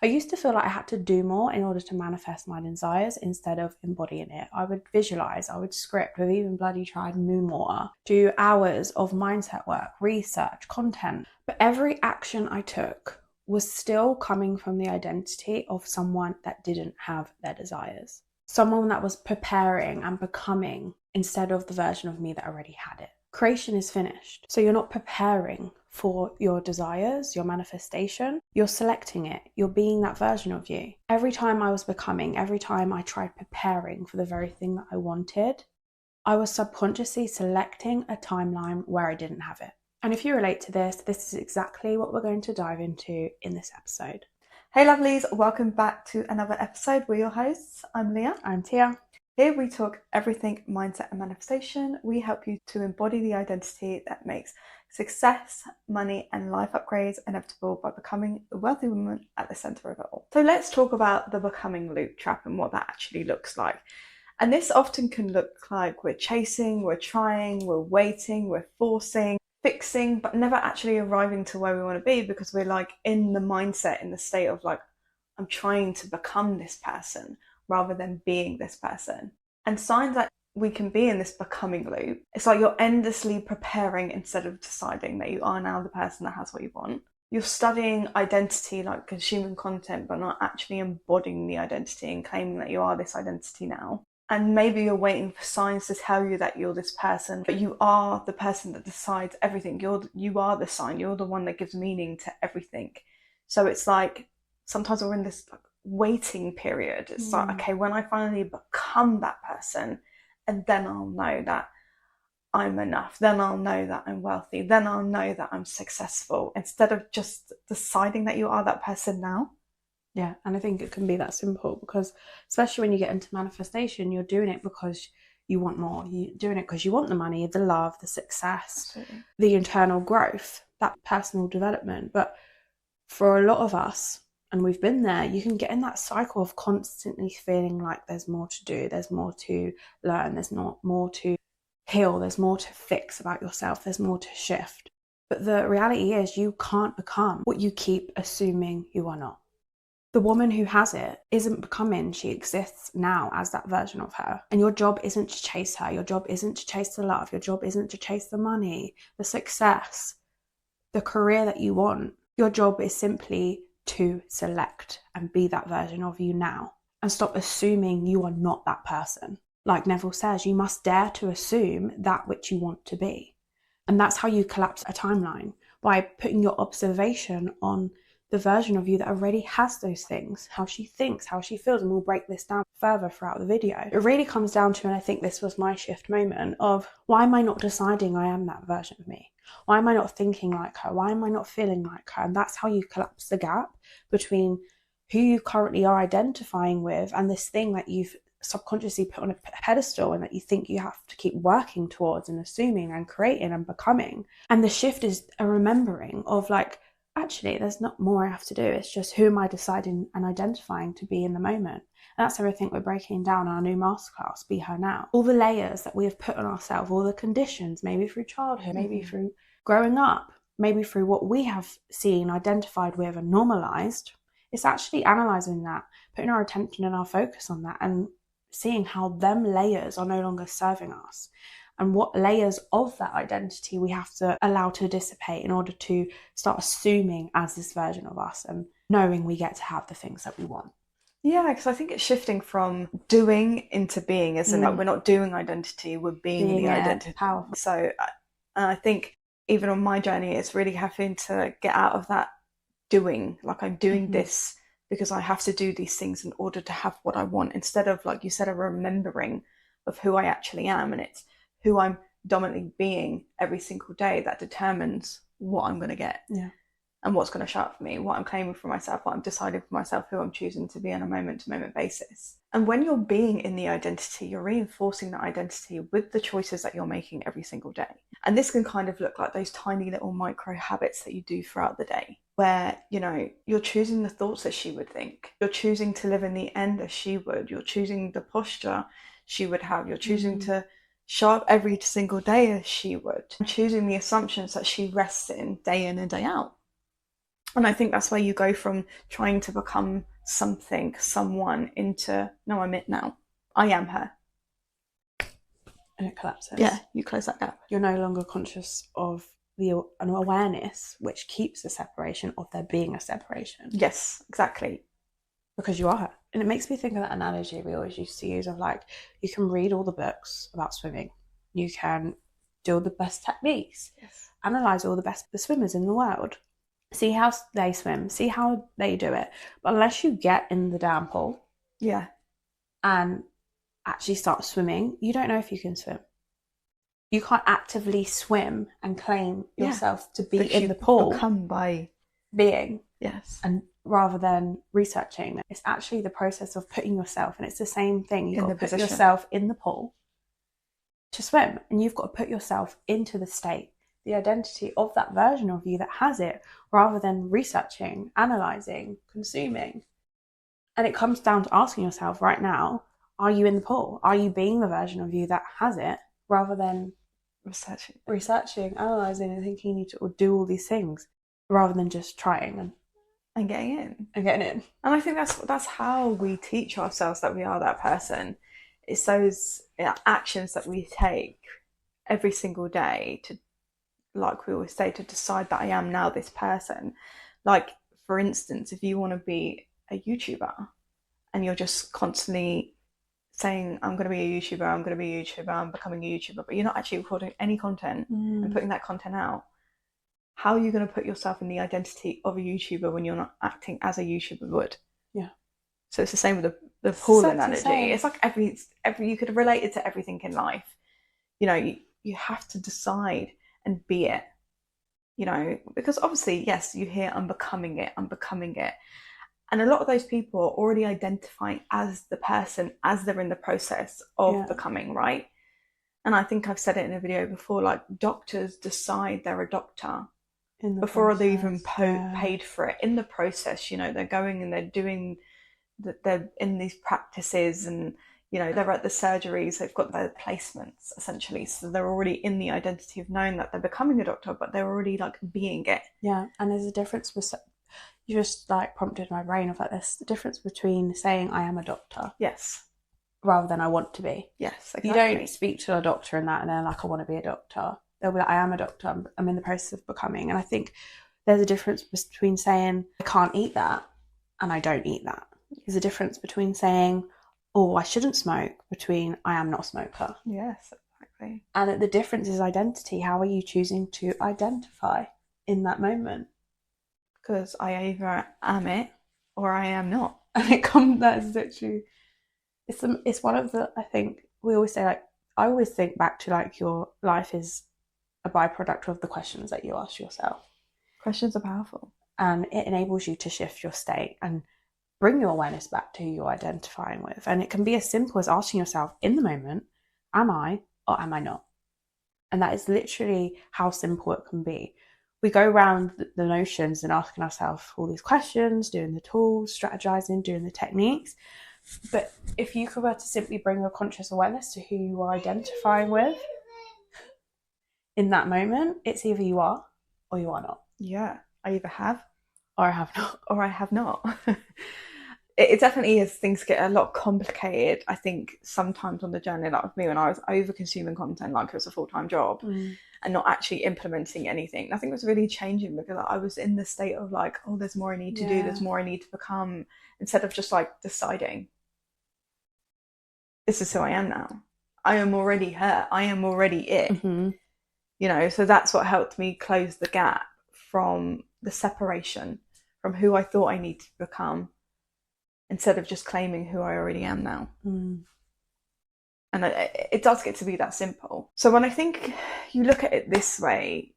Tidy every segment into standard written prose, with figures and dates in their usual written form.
I used to feel like I had to do more in order to manifest my desires instead of embodying it. I would visualize, I would script, I've even bloody tried moonwater, do hours of mindset work, research, content. But every action I took was still coming from the identity of someone that didn't have their desires. Someone that was preparing and becoming instead of the version of me that already had it. Creation is finished. So you're not preparing for your desires, your manifestation, you're selecting it. You're being that version of you. Every time I was becoming, every time I tried preparing for the very thing that I wanted, I was subconsciously selecting a timeline where I didn't have it. And if you relate to this, this is exactly what we're going to dive into in this episode. Hey lovelies, welcome back to another episode. We're your hosts. I'm Leah. I'm Tia. Here we talk everything mindset and manifestation. We help you to embody the identity that makes success, money and life upgrades inevitable by becoming a wealthy woman at the center of it all. So let's talk about the becoming loop trap and what that actually looks like. And this often can look like we're chasing, we're trying, we're waiting, we're forcing, fixing, but never actually arriving to where we want to be because we're like in the mindset, in the state of like, I'm trying to become this person rather than being this person. And signs that we can be in this becoming loop, it's like you're endlessly preparing instead of deciding that you are now the person that has what you want. You're studying identity, like consuming content, but not actually embodying the identity and claiming that you are this identity now. And maybe you're waiting for signs to tell you that you're this person, but you are the person that decides everything. You are the sign. You're the one that gives meaning to everything. So it's like sometimes we're in this waiting period. It's like, okay, when I finally become that person, and then I'll know that I'm enough. Then I'll know that I'm wealthy. Then I'll know that I'm successful. Instead of just deciding that you are that person now. Yeah, and I think it can be that simple because especially when you get into manifestation, you're doing it because you want more. You're doing it because you want the money, the love, the success, Absolutely. The internal growth, that personal development. But for a lot of us, and we've been there, you can get in that cycle of constantly feeling like there's more to do, there's more to learn, there's not more to heal, there's more to fix about yourself, there's more to shift. But the reality is you can't become what you keep assuming you are not. The woman who has it isn't becoming, she exists now as that version of her. And your job isn't to chase her. Your job isn't to chase the love. Your job isn't to chase the money, the success, the career that you want. Your job is simply to select and be that version of you now and stop assuming you are not that person. Like Neville says, you must dare to assume that which you want to be. And that's how you collapse a timeline, by putting your observation on the version of you that already has those things, how she thinks, how she feels, and we'll break this down further throughout the video. It really comes down to, and I think this was my shift moment, of why am I not deciding I am that version of me? Why am I not thinking like her? Why am I not feeling like her? And that's how you collapse the gap between who you currently are identifying with and this thing that you've subconsciously put on a pedestal and that you think you have to keep working towards and assuming and creating and becoming. And the shift is a remembering of like, actually, there's not more I have to do. It's just who am I deciding and identifying to be in the moment. And that's everything we're breaking down in our new masterclass, Be Her Now. All the layers that we have put on ourselves, all the conditions, maybe through childhood, maybe through growing up, maybe through what we have seen, identified with and normalized. It's actually analysing that, putting our attention and our focus on that and seeing how them layers are no longer serving us. And what layers of that identity we have to allow to dissipate in order to start assuming as this version of us and knowing we get to have the things that we want. Yeah, because I think it's shifting from doing into being, isn't it? We're not doing identity, we're being the identity. Powerful. So I think even on my journey, it's really having to get out of that doing, like I'm doing this because I have to do these things in order to have what I want, instead of, like you said, a remembering of who I actually am. And it's who I'm dominantly being every single day that determines what I'm going to get. Yeah. And what's going to show up for me, what I'm claiming for myself, what I'm deciding for myself, who I'm choosing to be on a moment-to-moment basis. And when you're being in the identity, you're reinforcing that identity with the choices that you're making every single day. And this can kind of look like those tiny little micro habits that you do throughout the day, where, you know, you're choosing the thoughts that she would think. You're choosing to live in the end as she would. You're choosing the posture she would have. You're choosing to show up every single day as she would. And choosing the assumptions that she rests in and day out. And I think that's where you go from trying to become something, someone, into, no, I'm it now. I am her. And it collapses. Yeah, you close that gap. You're no longer conscious of an awareness which keeps the separation of there being a separation. Yes, exactly. Because you are her. And it makes me think of that analogy we always used to use of like, you can read all the books about swimming. You can do all the best techniques. Yes. Analyze all the best swimmers in the world. See how they swim. See how they do it. But unless you get in the damn pool. Yeah. And actually start swimming, you don't know if you can swim. You can't actively swim and claim yourself to be in the pool. Become by being. Yes. And rather than researching, it's actually the process of putting yourself, and it's the same thing. You've got to put yourself in the pool to swim, and you've got to put yourself into the state, the identity of that version of you that has it, rather than researching, analysing, consuming. And it comes down to asking yourself right now, are you in the pool? Are you being the version of you that has it, rather than researching, analysing, and thinking you need to do all these things, rather than just trying and getting in. And I think that's how we teach ourselves that we are that person. It's those actions that we take every single day to, like we always say, to decide that I am now this person. Like, for instance, if you want to be a YouTuber and you're just constantly saying, I'm going to be a YouTuber, I'm going to be a YouTuber, I'm becoming a YouTuber, but you're not actually recording any content and putting that content out, how are you going to put yourself in the identity of a YouTuber when you're not acting as a YouTuber would? Yeah. So it's the same with the pool analogy. It's like every you could relate it to everything in life. You know, you have to decide and be it. You know, because obviously, yes, you hear I'm becoming it. And a lot of those people are already identifying as the person as they're in the process of becoming, right? And I think I've said it in a video before, like, doctors decide they're a doctor before they even paid for it. In the process, you know, they're going and they're doing, they're in these practices, and, you know, they're at the surgeries, they've got their placements, essentially. So they're already in the identity of knowing that they're becoming a doctor, but they're already, like, being it. Yeah, and there's a difference with, you just, like, prompted my brain of, like, this, the difference between saying I am a doctor. Yes. Rather than I want to be. Yes, exactly. You don't speak to a doctor and that, and they're like, I want to be a doctor. They'll be like, I am a doctor, I'm in the process of becoming. And I think there's a difference between saying, I can't eat that, and I don't eat that. There's a difference between saying, oh, I shouldn't smoke, between I am not a smoker. Yes, exactly. And the difference is identity. How are you choosing to identify in that moment? Because I either am it or I am not. And that is literally, it's one of the, I think we always say, like, I always think back to, like, your life is a byproduct of the questions that you ask yourself. Questions are powerful. And it enables you to shift your state and bring your awareness back to who you're identifying with. And it can be as simple as asking yourself in the moment, am I or am I not? And that is literally how simple it can be. We go around the notions and asking ourselves all these questions, doing the tools, strategizing, doing the techniques. But if you were to simply bring your conscious awareness to who you are identifying with in that moment, it's either you are or you are not. Yeah, I either have or I have not. Or I have not. It definitely is, things get a lot complicated, I think, sometimes on the journey, like with me when I was over consuming content like it was a full-time job and not actually implementing anything. I think it was really changing because I was in the state of, like, oh, there's more I need to do, there's more I need to become, instead of just, like, deciding this is who I am now. I am already her. I am already it. Mm-hmm. You know, so that's what helped me close the gap from the separation from who I thought I needed to become, instead of just claiming who I already am now. And it does get to be that simple. So when I think you look at it this way,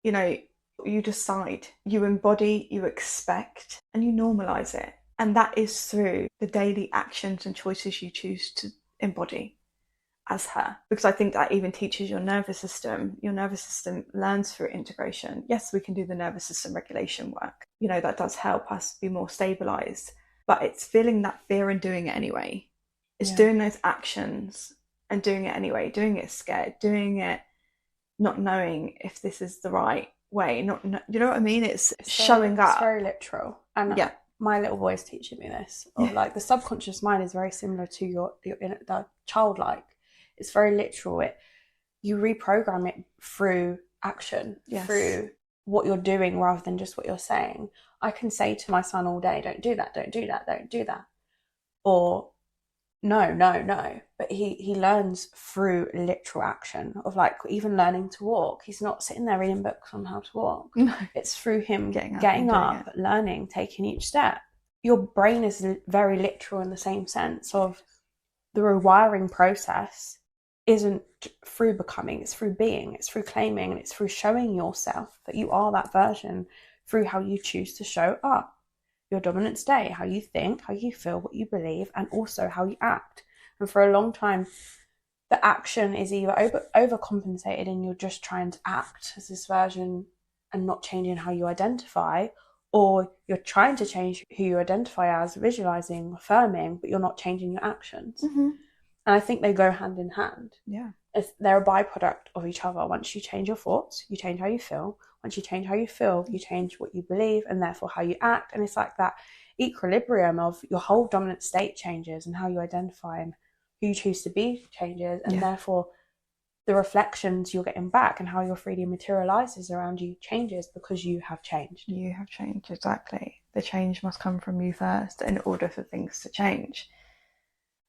you know, you decide, you embody, you expect, and you normalize it. And that is through the daily actions and choices you choose to embody as her. Because I think that even teaches your nervous system. Your nervous system learns through integration. Yes, we can do the nervous system regulation work. You know, that does help us be more stabilized. But it's feeling that fear and doing it anyway. It's doing those actions and doing it anyway, doing it scared, doing it not knowing if this is the right way. Not you know what I mean? It's showing up. It's very literal. And yeah. my little boy's teaching me this. Of like the subconscious mind is very similar to your the childlike. It's very literal. You reprogram it through action, through what you're doing rather than just what you're saying. I can say to my son all day, don't do that, don't do that, don't do that. Or no, no, no. But he learns through literal action of like even learning to walk. He's not sitting there reading books on how to walk. No. It's through him getting up, learning, taking each step. Your brain is very literal in the same sense of the rewiring process isn't through becoming, it's through being, it's through claiming, and it's through showing yourself that you are that version through how you choose to show up. Your dominant state, how you think, how you feel, what you believe, and also how you act. And for a long time, the action is either overcompensated and you're just trying to act as this version and not changing how you identify, or you're trying to change who you identify as, visualizing, affirming, but you're not changing your actions. Mm-hmm. And I think they go hand in hand. Yeah. They're a byproduct of each other. Once you change your thoughts, you change how you feel. Once you change how you feel, you change what you believe and therefore how you act. And it's like that equilibrium of your whole dominant state changes and how you identify and who you choose to be changes. And therefore the reflections you're getting back and how your 3D materializes around you changes because you have changed. You have changed, exactly. The change must come from you first in order for things to change.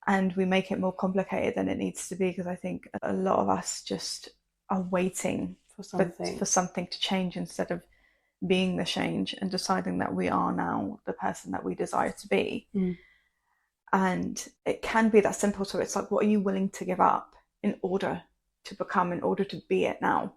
And we make it more complicated than it needs to be because I think a lot of us just are waiting for something to change instead of being the change and deciding that we are now the person that we desire to be. And it can be that simple. So it's like, what are you willing to give up in order to become, in order to be it now?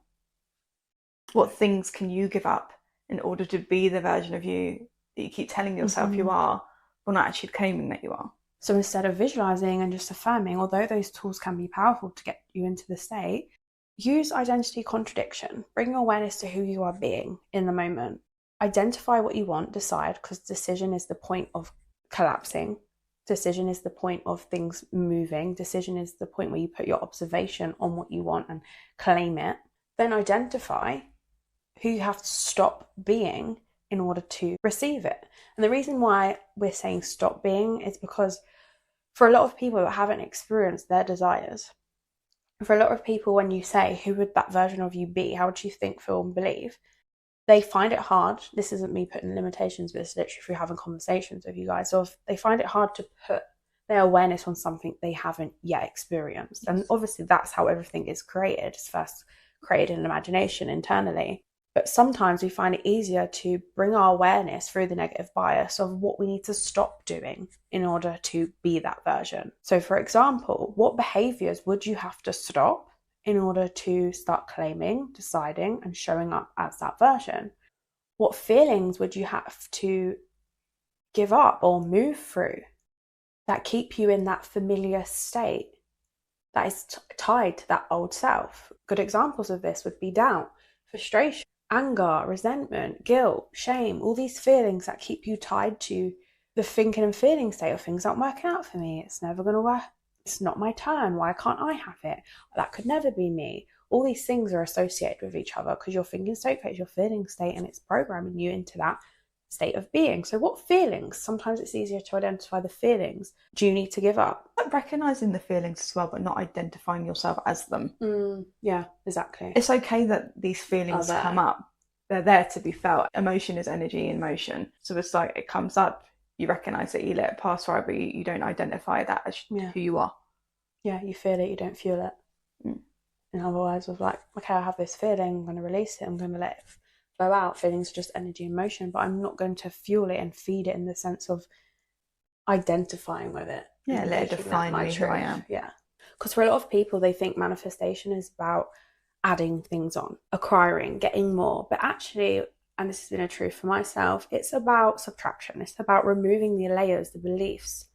What things can you give up in order to be the version of you that you keep telling yourself you are, but not actually claiming that you are? So instead of visualizing and just affirming, although those tools can be powerful to get you into the state, use identity contradiction. Bring awareness to who you are being in the moment. Identify what you want, decide, because decision is the point of collapsing. Decision is the point of things moving. Decision is the point where you put your observation on what you want and claim it. Then identify who you have to stop being in order to receive it. And the reason why we're saying stop being is because for a lot of people that haven't experienced their desires, for a lot of people, when you say, who would that version of you be? How would you think, feel, and believe? They find it hard. This isn't me putting limitations, but it's literally through having conversations with you guys. So if they find it hard to put their awareness on something they haven't yet experienced. And obviously that's how everything is created. It's first created in imagination internally. But sometimes we find it easier to bring our awareness through the negative bias of what we need to stop doing in order to be that version. So for example, what behaviors would you have to stop in order to start claiming, deciding, and showing up as that version? What feelings would you have to give up or move through that keep you in that familiar state that is tied to that old self? Good examples of this would be doubt, frustration, anger, resentment, guilt, shame, all these feelings that keep you tied to the thinking and feeling state of things aren't working out for me. It's never going to work. It's not my turn. Why can't I have it? That could never be me. All these things are associated with each other because your thinking state creates your feeling state and it's programming you into that state of being. So what feelings? Sometimes it's easier to identify the feelings. Do you need to give up? Recognizing the feelings as well, but not identifying yourself as them. Yeah, exactly. It's okay that these feelings come up. They're there to be felt. Emotion is energy in motion. So it's like it comes up, you recognize it, you let it pass right, but you don't identify that as who you are. Yeah, you feel it, you don't feel it. In other words, of like, okay, I have this feeling, I'm going to release it, I'm going to let it flow out. Feelings are just energy in motion, but I'm not going to fuel it and feed it in the sense of identifying with it. Yeah, let it define me who I am. Yeah. Because for a lot of people, they think manifestation is about adding things on, acquiring, getting more. But actually, and this has been a truth for myself, it's about subtraction. It's about removing the layers, the beliefs,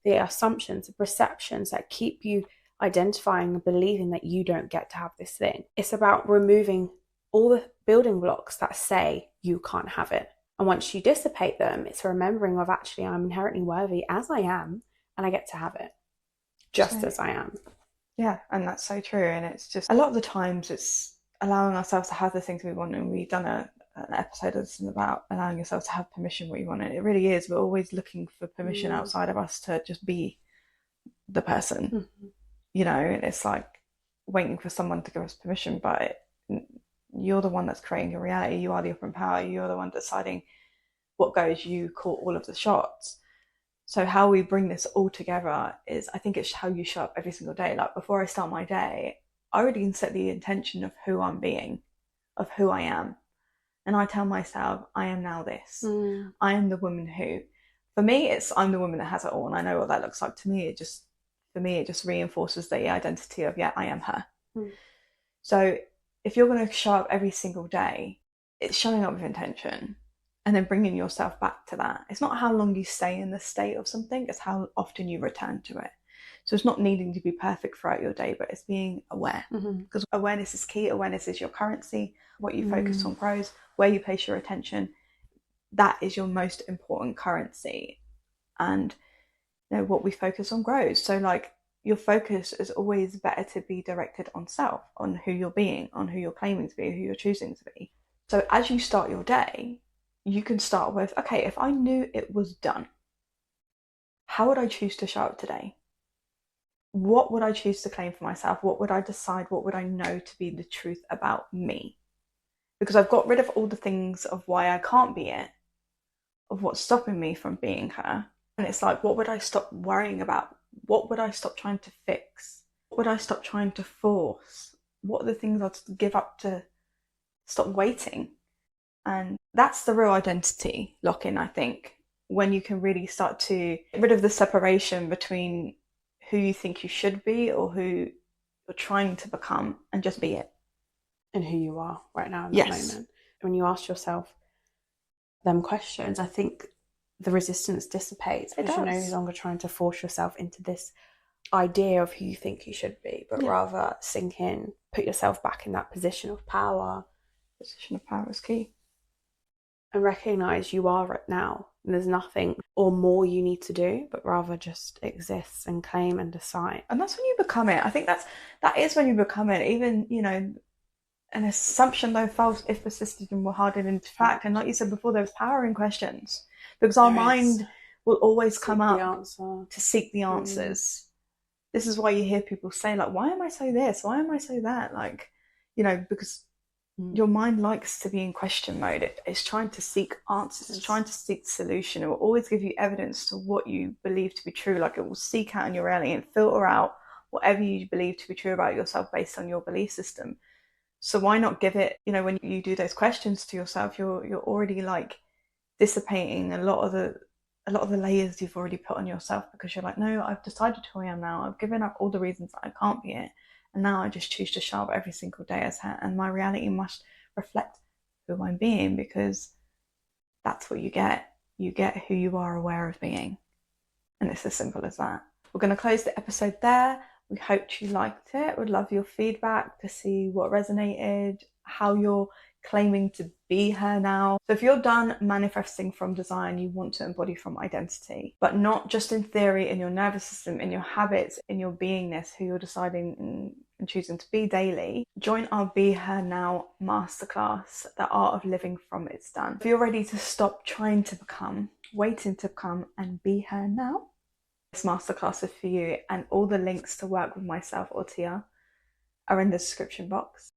the assumptions, the perceptions that keep you identifying and believing that you don't get to have this thing. It's about removing all the building blocks that say you can't have it. And once you dissipate them, it's a remembering of actually I'm inherently worthy as I am and I get to have it just as I am. Yeah, and that's so true. And it's just a lot of the times it's allowing ourselves to have the things we want, and we've done an episode of this about allowing yourself to have permission what you want, and it really is, we're always looking for permission outside of us to just be the person, you know, and it's like waiting for someone to give us permission, but you're the one that's creating your reality. You are the upper power. You're the one deciding what goes. You call all of the shots. So how we bring this all together is, I think it's how you show up every single day. Like before I start my day, I already set the intention of who I'm being, of who I am. And I tell myself, I am now this. I am the woman who, for me, it's I'm the woman that has it all. And I know what that looks like to me. It just reinforces the identity of, yeah, I am her. So if you're going to show up every single day, it's showing up with intention and then bringing yourself back to that. It's not how long you stay in the state of something, it's how often you return to it. So it's not needing to be perfect throughout your day, but it's being aware. Because awareness is key. Awareness is your currency. What you focus on grows. Where you place your attention, that is your most important currency. And you know, what we focus on grows. So like your focus is always better to be directed on self, on who you're being, on who you're claiming to be, who you're choosing to be. So as you start your day, you can start with, okay, if I knew it was done, how would I choose to show up today? What would I choose to claim for myself? What would I decide? What would I know to be the truth about me? Because I've got rid of all the things of why I can't be it, of what's stopping me from being her. And it's like, what would I stop worrying about? What would I stop trying to fix? What would I stop trying to force? What are the things I'd give up to stop waiting? And that's the real identity lock-in, I think, when you can really start to get rid of the separation between who you think you should be or who you're trying to become, and just be it. And who you are right now in that moment. When you ask yourself them questions, I think the resistance dissipates because you're no longer trying to force yourself into this idea of who you think you should be, but rather sink in, put yourself back in that position of power. Position of power is key. And recognize you are right now. And there's nothing or more you need to do, but rather just exist and claim and decide. And that's when you become it. I think that is when you become it. Even, you know, an assumption though false if persisted and were hardened into fact. And like you said before, there's power in questions, because our mind will always come up to seek the answers. This is why you hear people say, like, why am I so this? Why am I so that? Like, you know, because your mind likes to be in question mode. It's trying to seek answers. It's trying to seek solution. It will always give you evidence to what you believe to be true. Like, it will seek out in your reality and filter out whatever you believe to be true about yourself based on your belief system. So why not give it, you know, when you do those questions to yourself, you're already like dissipating a lot of the layers you've already put on yourself, because you're like, no, I've decided who I am now. I've given up all the reasons that I can't be it. And now I just choose to show up every single day as her. And my reality must reflect who I'm being, because that's what you get. You get who you are aware of being. And it's as simple as that. We're going to close the episode there. We hope you liked it. We'd love your feedback to see what resonated, how you're claiming to be her now. So if you're done manifesting from design, you want to embody from identity, but not just in theory, in your nervous system, in your habits, in your beingness, who you're deciding and choosing to be daily, join our Be Her Now masterclass, The Art of Living From It's Done. If you're ready to stop trying to become, waiting to become, and be her now, this masterclass is for you, and all the links to work with myself or Tia are in the description box.